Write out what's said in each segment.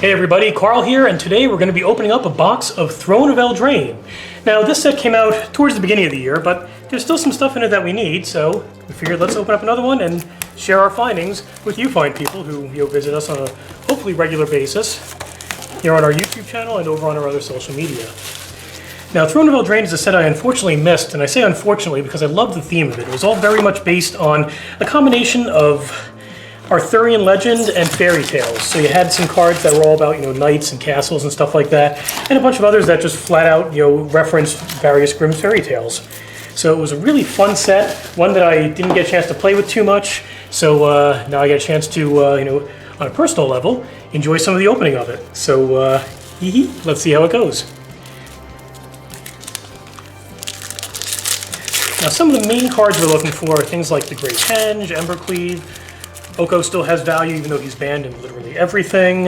Hey everybody, Carl here, and today we're going to be opening up a box of Throne of Eldraine. Now this set came out towards the beginning of the year, but there's still some stuff in it that we need, so we figured let's open up another one and share our findings with you fine people who visit us on a hopefully regular basis here on our YouTube channel and over on our other social media. Now Throne of Eldraine is a set I unfortunately missed, and I say unfortunately because I love the theme of it. It was all very much based on a combination of Arthurian legend and fairy tales. So you had some cards that were all about, knights and castles and stuff like that, and a bunch of others that just flat out, referenced various Grimm's fairy tales. So it was a really fun set, one that I didn't get a chance to play with too much. So now I get a chance to, on a personal level, enjoy some of the opening of it. So let's see how it goes. Now some of the main cards we're looking for are things like the Great Henge, Embercleave. Oko still has value even though he's banned in literally everything.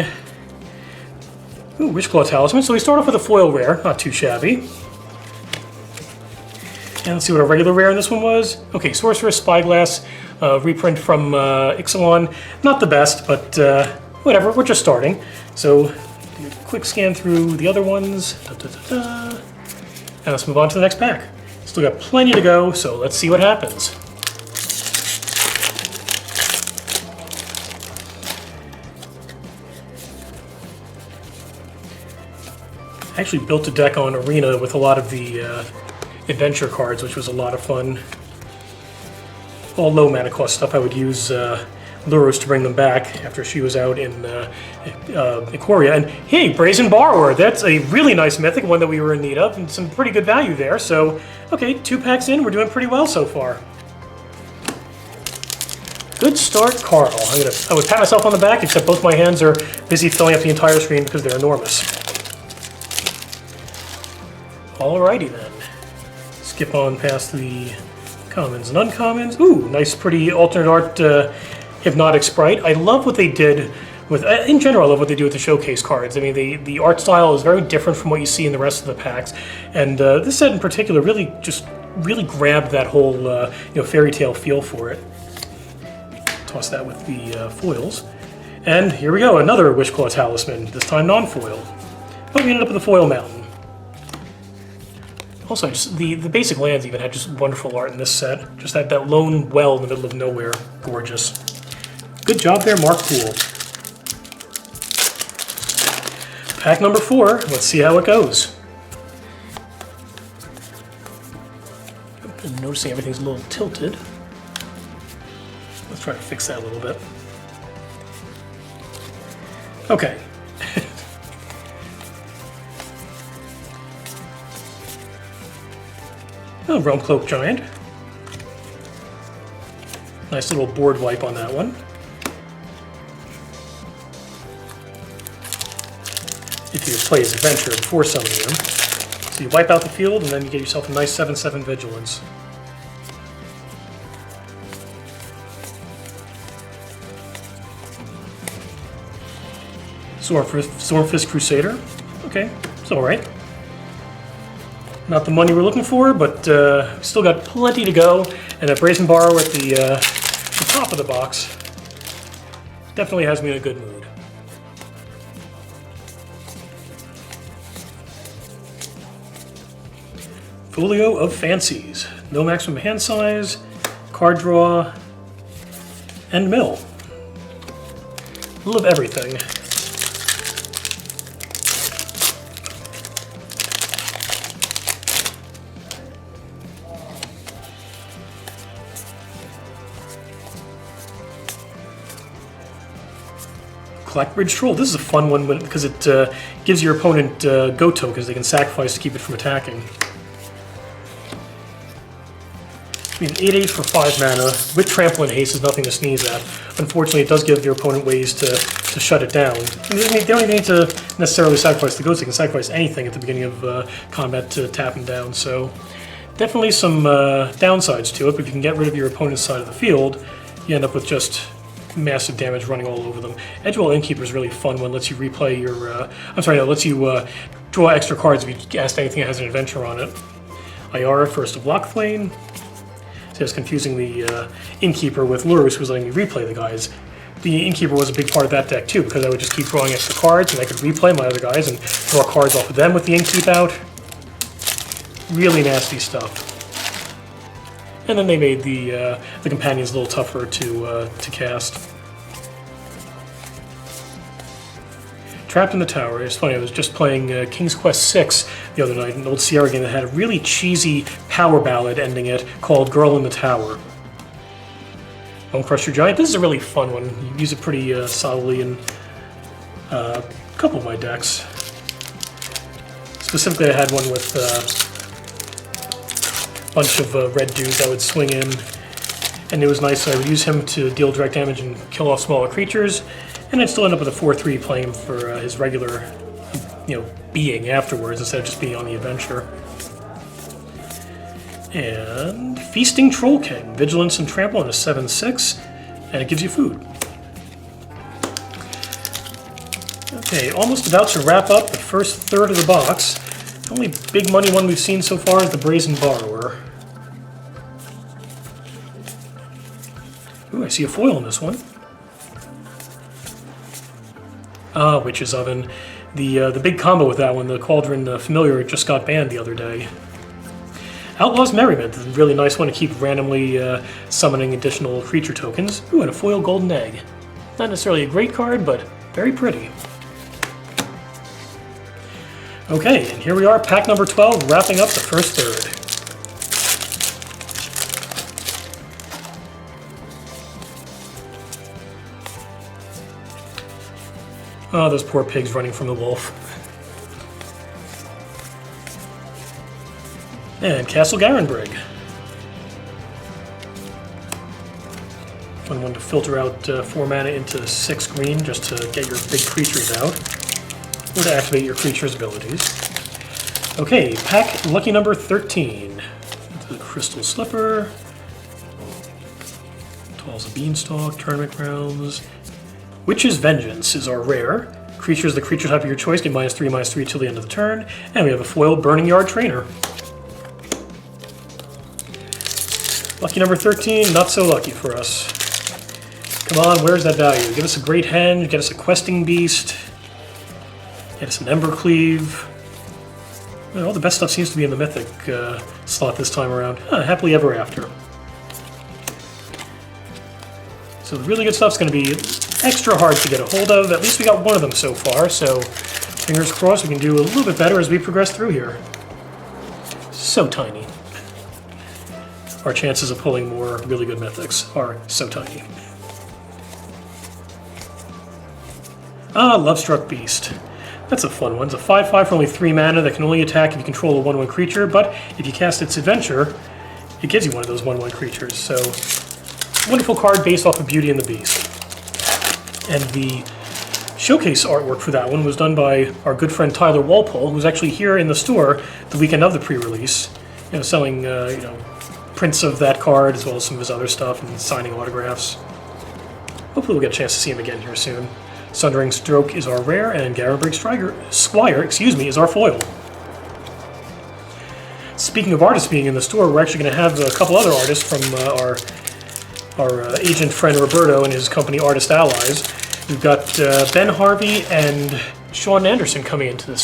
Ooh, Wishclaw Talisman. So we start off with a foil rare, not too shabby. And let's see what a regular rare in this one was. Okay, Sorceress Spyglass, reprint from Ixalan. Not the best, but whatever, we're just starting. So do a quick scan through the other ones. And let's move on to the next pack. Still got plenty to go, so let's see what happens. I actually built a deck on Arena with a lot of the adventure cards, which was a lot of fun. All low mana cost stuff. I would use Luros to bring them back after she was out in Ikoria. And hey, Brazen Borrower, that's a really nice mythic, one that we were in need of, and some pretty good value there. So, okay, 2 packs in, we're doing pretty well so far. Good start, Carl. I would pat myself on the back, except both my hands are busy filling up the entire screen because they're enormous. Alrighty then. Skip on past the commons and uncommons. Ooh, nice pretty alternate art Hypnotic Sprite. I love what they did with, in general, I love what they do with the showcase cards. I mean, the art style is very different from what you see in the rest of the packs. And this set in particular really grabbed that whole, fairy tale feel for it. Toss that with the foils. And here we go, another Wishclaw Talisman, this time non-foil. But we ended up with a foil mountain. Also, just the basic lands even had just wonderful art in this set. Just that lone well in the middle of nowhere. Gorgeous. Good job there, Mark Poole. Pack number 4. Let's see how it goes. I'm noticing everything's a little tilted. Let's try to fix that a little bit. Okay. Oh, Realm Cloak Giant. Nice little board wipe on that one. If you play as Adventure before summoning them. So you wipe out the field and then you get yourself a nice 7/7 Vigilance. Stormfist Crusader. Okay, it's alright. Not the money we're looking for, but we still got plenty to go. And that Brazen Borrower at the top of the box definitely has me in a good mood. Folio of Fancies. No maximum hand size, card draw, and mill. A little of everything. Blackbridge Troll. This is a fun one because it gives your opponent go tokens they can sacrifice to keep it from attacking. I mean, 8/8 for 5 mana with Trample and Haste is nothing to sneeze at. Unfortunately, it does give your opponent ways to shut it down. They don't even need to necessarily sacrifice the goats. They can sacrifice anything at the beginning of combat to tap them down. So definitely some downsides to it. But if you can get rid of your opponent's side of the field, you end up with just massive damage running all over them. Edgewall Innkeeper is a really fun one. Lets you replay your... lets you draw extra cards if you cast anything that has an adventure on it. Ayara, First of Lochthwain. So I was confusing the Innkeeper with Lurus, who was letting me replay the guys. the Innkeeper was a big part of that deck too, because I would just keep drawing extra cards, and I could replay my other guys and draw cards off of them with the Innkeep out. Really nasty stuff. And then they made the companions a little tougher to cast. Trapped in the Tower. It's funny, I was just playing King's Quest VI the other night, an old Sierra game that had a really cheesy power ballad ending it called Girl in the Tower. Bone Crusher Giant. This is a really fun one. You use it pretty solidly in a couple of my decks. Specifically, I had one with a bunch of red dudes I would swing in, and it was nice. I would use him to deal direct damage and kill off smaller creatures, and I'd still end up with a 4/3 playing him for his regular, being afterwards instead of just being on the adventure. And Feasting Troll King. Vigilance and Trample on a 7/6, and it gives you food. Okay, almost about to wrap up the first third of the box. The only big money one we've seen so far is the Brazen Borrower. Ooh, I see a foil in this one. Ah, Witch's Oven. The big combo with that one, the Cauldron Familiar, just got banned the other day. Outlaw's Merriment is a really nice one to keep randomly summoning additional creature tokens. Ooh, and a foil Golden Egg. Not necessarily a great card, but very pretty. Okay, and here we are, pack number 12, wrapping up the first third. Oh, those poor pigs running from the wolf. And Castle Garenbrig. Fun one to filter out 4 mana into 6 green just to get your big creatures out, or to activate your creature's abilities. Okay, pack lucky number 13. The Crystal Slipper, Tall's a Beanstalk, Tournament Grounds. Witch's Vengeance is our rare. Creatures, the creature type of your choice, get -3/-3 till the end of the turn. And we have a foil Burning Yard Trainer. Lucky number 13, not so lucky for us. Come on, where's that value? Give us a Great Hen, get us a Questing Beast, get us an Embercleave. Well, all the best stuff seems to be in the Mythic slot this time around. Happily Ever After. So the really good stuff's going to be extra hard to get a hold of. At least we got one of them so far, so fingers crossed we can do a little bit better as we progress through here. So tiny. Our chances of pulling more really good mythics are so tiny. Ah, Lovestruck Beast. That's a fun one. It's a 5/5 for only 3 mana that can only attack if you control a 1/1 creature, but if you cast its Adventure, it gives you one of those 1/1 creatures. So, wonderful card based off of Beauty and the Beast. And the showcase artwork for that one was done by our good friend Tyler Walpole, who was actually here in the store the weekend of the pre-release, selling prints of that card as well as some of his other stuff and signing autographs. Hopefully we'll get a chance to see him again here soon. Sundering Stroke is our rare, and Garenbrig Squire, is our foil. Speaking of artists being in the store, we're actually going to have a couple other artists from our agent friend Roberto and his company Artist Allies. We've got Ben Harvey and Sean Anderson coming into the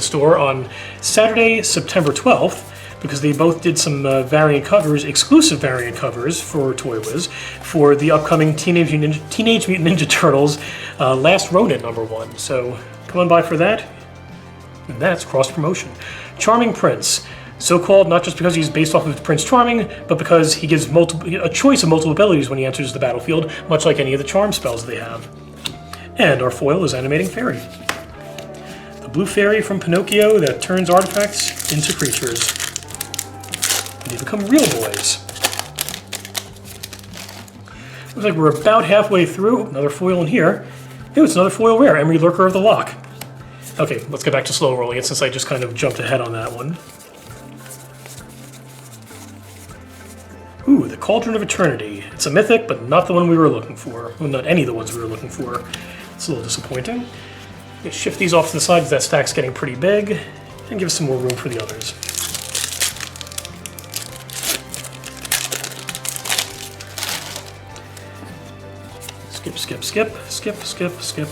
store on Saturday, September 12th, because they both did some variant covers, exclusive variant covers for ToyWiz for the upcoming Teenage Mutant Ninja Turtles Last Ronin #1. So come on by for that. And that's cross-promotion. Charming Prince. So called not just because he's based off of Prince Charming, but because he gives a choice of multiple abilities when he enters the battlefield, much like any of the charm spells they have. And our foil is Animating Fairy. The blue fairy from Pinocchio that turns artifacts into creatures. They become real boys. Looks like we're about halfway through. Another foil in here. Ew, it's another foil rare, Emery Lurker of the Loch. Okay, let's get back to slow rolling it since I just kind of jumped ahead on that one. Ooh, the Cauldron of Eternity. It's a mythic, but not the one we were looking for. Well, not any of the ones we were looking for. It's a little disappointing. Shift these off to the side because that stack's getting pretty big, and give us some more room for the others. Skip, skip, skip, skip, skip, skip.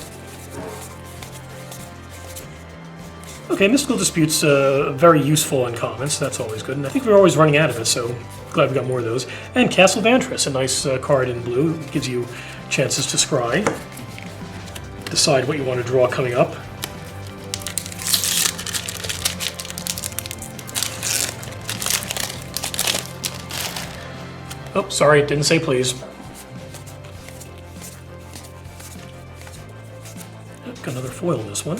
Okay, Mystical Dispute's very useful uncommon, so that's always good. And I think we're always running out of it, so glad we got more of those. And Castle Vantress, a nice card in blue. It gives you chances to scry. Decide what you want to draw coming up. Oh, sorry, didn't say please. Got another foil in this one.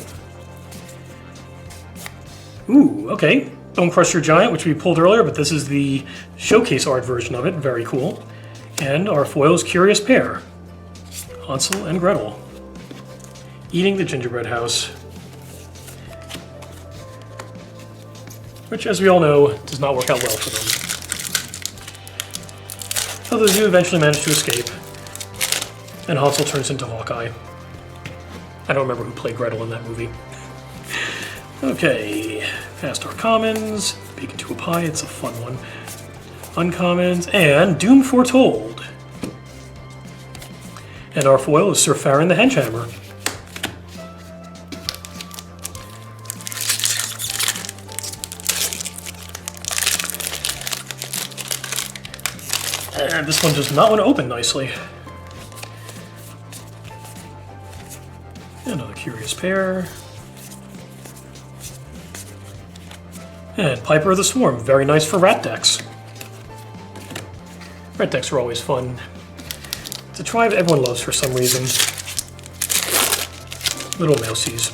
Ooh, okay. Bone Crusher Giant, which we pulled earlier, but this is the showcase art version of it. Very cool. And our foil is Curious Pair. Hansel and Gretel. Eating the gingerbread house. Which, as we all know, does not work out well for them. Although they do eventually manage to escape. And Hansel turns into Hawkeye. I don't remember who played Gretel in that movie. Okay, Fast Art Commons, Bacon to a Pie, it's a fun one. Uncommons, and Doom Foretold. And our foil is Sir Farron the Henchhammer. And this one does not want to open nicely. Another Curious Pair. And Piper of the Swarm, very nice for rat decks. Rat decks are always fun. It's a tribe everyone loves for some reason. Little mousies.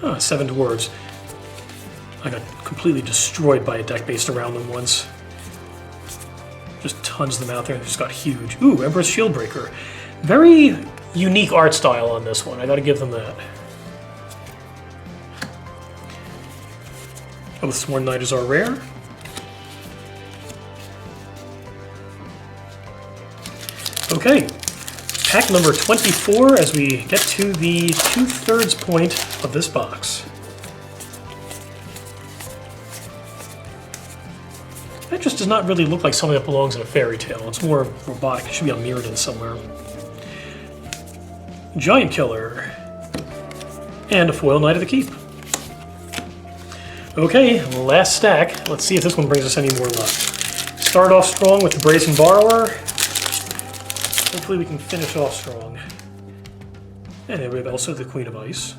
Ah, 7 dwarves. I got completely destroyed by a deck based around them once. Just tons of them out there, and they just got huge. Ooh, Emperor's Shieldbreaker. Very unique art style on this one, I gotta give them that. Both Sworn Knights are rare. Okay, pack number 24 as we get to the 2/3 point of this box. That just does not really look like something that belongs in a fairy tale. It's more robotic. It should be on Mirrodin somewhere. Giant Killer. And a foil Knight of the Keep. Okay, last stack. Let's see if this one brings us any more luck. Start off strong with the Brazen Borrower. Hopefully we can finish off strong. And then we have also the Queen of Ice.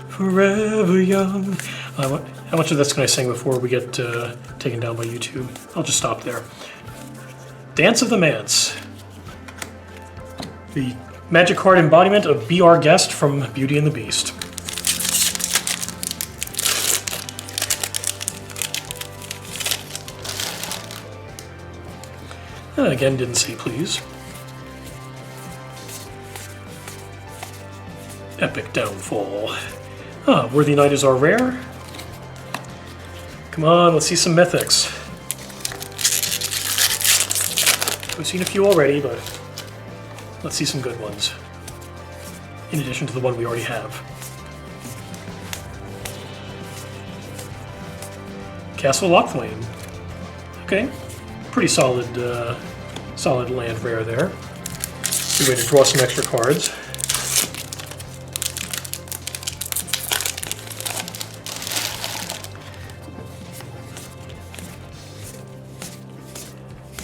Forever Young. How much of this can I sing before we get taken down by YouTube? I'll just stop there. Dance of the Manse. The magic card embodiment of Be Our Guest from Beauty and the Beast. And again, didn't say please. Epic Downfall. Ah, Worthy Knight is our rare. Come on, let's see some mythics. We've seen a few already, but let's see some good ones. In addition to the one we already have. Castle Lochflame. Okay, pretty solid, solid land rare there. Good way to draw some extra cards.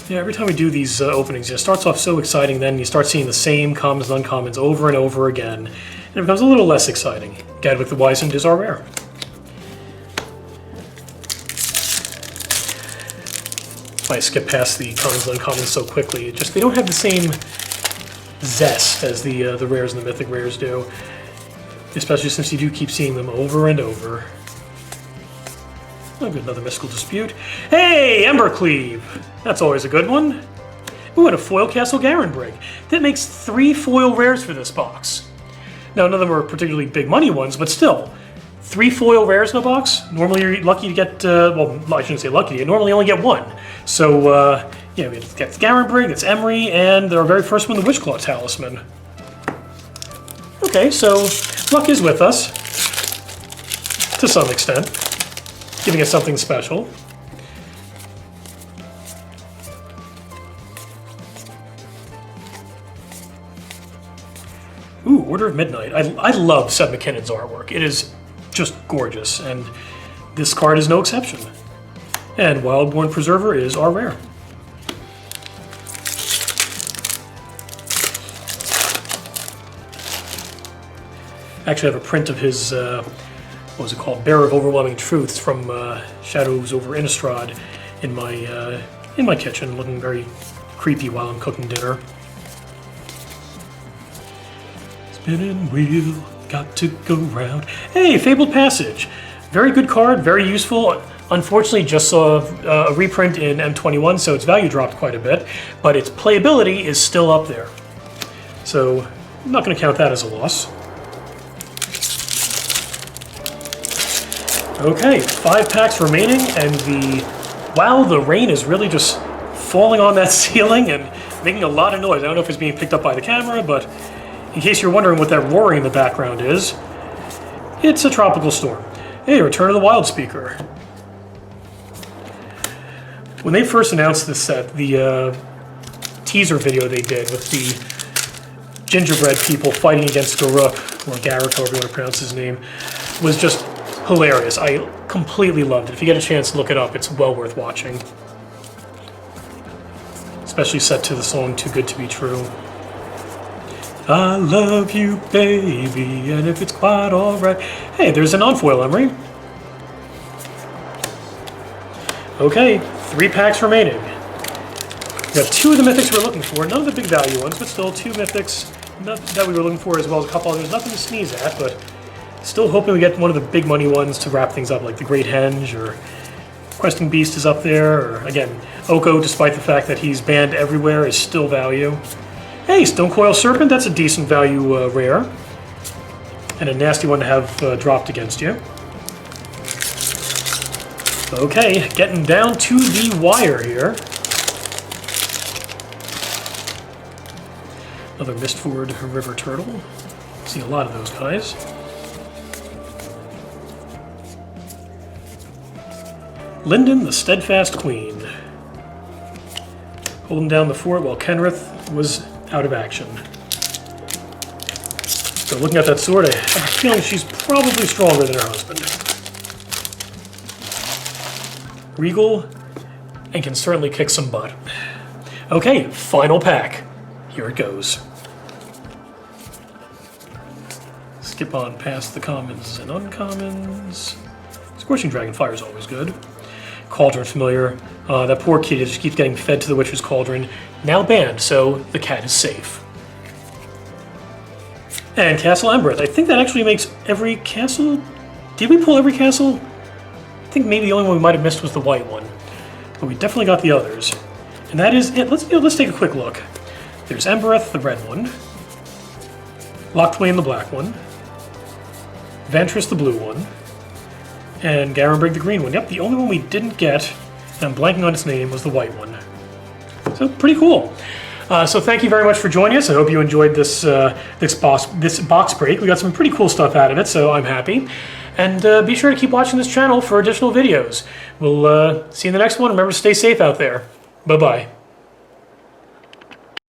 Yeah, every time we do these openings, it starts off so exciting, then you start seeing the same commons and uncommons over and over again, and it becomes a little less exciting. Gadwick the Wizened is our rare. I skip past the commons and uncommons so quickly. It just, they don't have the same zest as the rares and the mythic rares do, especially since you do keep seeing them over and over. Oh, good, another Mystical Dispute. Hey, Embercleave! That's always a good one. Ooh, and a foil Castle Garenbrig. That makes 3 foil rares for this box. Now, none of them are particularly big money ones, but still, 3 foil rares in a box? Normally you're lucky to get, well, I shouldn't say lucky, you normally only get 1. So, yeah, we get Garenbrig, that's Emery, and our very first one, the Witchclaw Talisman. Okay, so luck is with us, to some extent, giving us something special. Order of Midnight. I love Seth MacKinnon's artwork. It is just gorgeous, and this card is no exception. And Wildborn Preserver is our rare. Actually, I have a print of his, what was it called? Bearer of Overwhelming Truths from Shadows over Innistrad in my kitchen, looking very creepy while I'm cooking dinner. Spinning wheel, got to go round. Hey, Fabled Passage. Very good card, very useful. Unfortunately, just saw a reprint in M21, so its value dropped quite a bit, but its playability is still up there. So I'm not going to count that as a loss. Okay, 5 packs remaining, and the rain is really just falling on that ceiling and making a lot of noise. I don't know if it's being picked up by the camera, but in case you're wondering what that roaring in the background is, it's a tropical storm. Hey, Return of the Wild Speaker. When they first announced this set, the teaser video they did with the gingerbread people fighting against Garuk, or Garruk, however you want to pronounce his name, was just hilarious. I completely loved it. If you get a chance to look it up, it's well worth watching. Especially set to the song Too Good to Be True. I love you, baby, and if it's quite alright. Hey, there's an on-foil Emery. Okay, 3 packs remaining. We got 2 of the mythics we're looking for, none of the big value ones, but still 2 mythics that we were looking for, as well as a couple others. Nothing to sneeze at, but still hoping we get one of the big money ones to wrap things up, like the Great Henge, or Questing Beast is up there, or again, Oko, despite the fact that he's banned everywhere, is still value. Hey, Stonecoil Serpent, that's a decent value rare. And a nasty one to have dropped against you. Okay, getting down to the wire here. Another Mistford River Turtle. See a lot of those guys. Lyndon, the Steadfast Queen. Holding down the fort while Kenrith was out of action. So looking at that sword, I have a feeling she's probably stronger than her husband. Regal, and can certainly kick some butt. Okay, final pack. Here it goes. Skip on past the commons and uncommons. Scorching Dragonfire is always good. Cauldron Familiar. That poor kitty just keeps getting fed to the Witcher's Cauldron. Now banned, so the cat is safe. And Castle Embereth. I think that actually makes every castle... Did we pull every castle? I think maybe the only one we might have missed was the white one. But we definitely got the others. And that is it. Let's take a quick look. There's Embereth, the red one. Locthwain, the black one. Ventress, the blue one. And Garenbrig, the green one. Yep, the only one we didn't get, and I'm blanking on its name, was the white one. So, pretty cool. So thank you very much for joining us. I hope you enjoyed this box break. We got some pretty cool stuff out of it, so I'm happy. And be sure to keep watching this channel for additional videos. We'll see you in the next one. Remember to stay safe out there. Bye-bye.